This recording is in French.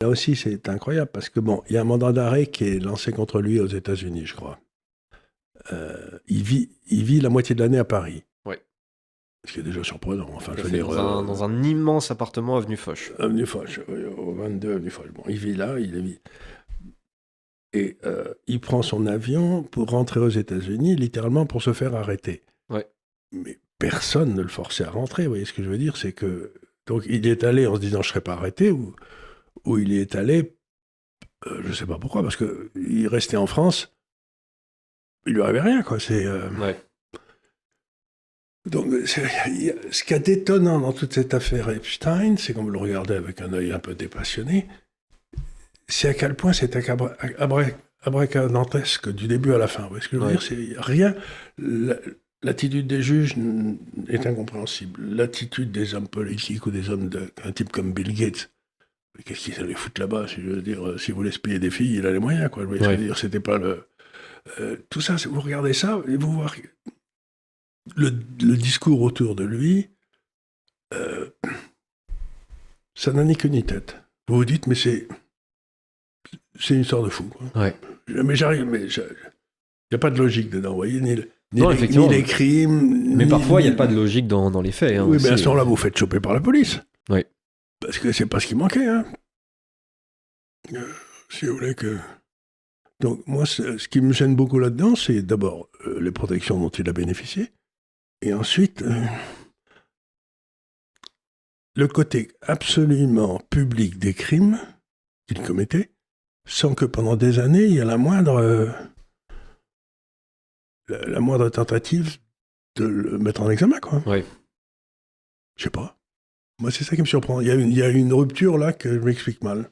Là aussi, c'est incroyable parce que bon, il y a un mandat d'arrêt qui est lancé contre lui aux États-Unis, je crois. Il vit la moitié de l'année à Paris. Ouais. Ce qui est déjà surprenant. Enfin, Tout je à veux fait, dire, dans un immense appartement avenue Foch. avenue Foch, au 22 avenue Foch. Bon, il vit là, et il prend son avion pour rentrer aux États-Unis, littéralement pour se faire arrêter. Ouais. Mais personne ne le forçait à rentrer. Vous voyez ce que je veux dire? C'est que donc il est allé en se disant je ne serai pas arrêté, ou il est allé, je ne sais pas pourquoi, parce qu'il restait en France, il lui arrivait rien, quoi. Ouais. Donc, ce qui est étonnant dans toute cette affaire Epstein, c'est qu'on le regardait avec un œil un peu dépassionné, c'est à quel point c'est abracadabantesque du début à la fin. Vous voyez ce que je veux dire? C'est rien. L'attitude des juges est incompréhensible. L'attitude des hommes politiques ou des hommes d'un type comme Bill Gates, qu'est-ce qu'ils allaient foutre là-bas? Si je veux dire, si vous voulez se payer des filles, il a les moyens, quoi. Vous voyez ce que je veux dire? C'était pas le. Tout ça, vous regardez ça et vous voyez le discours autour de lui, ça n'a ni queue ni tête. Vous vous dites, mais c'est une histoire de fou, quoi. Ouais. Mais il n'y a pas de logique dedans, vous voyez, ni Non, effectivement. les crimes. Mais parfois, il n'y a pas de logique dans les faits. Hein, oui, aussi. mais à ce moment-là, vous faites choper par la police. Oui. Parce que c'est pas ce qui manquait, hein. Si vous voulez que. Donc, moi, ce qui me gêne beaucoup là-dedans, c'est d'abord les protections dont il a bénéficié, et ensuite, le côté absolument public des crimes qu'il commettait, sans que pendant des années, il y ait la moindre tentative de le mettre en examen, quoi. Oui. Je sais pas. Moi, c'est ça qui me surprend. Il y a une rupture là que je m'explique mal.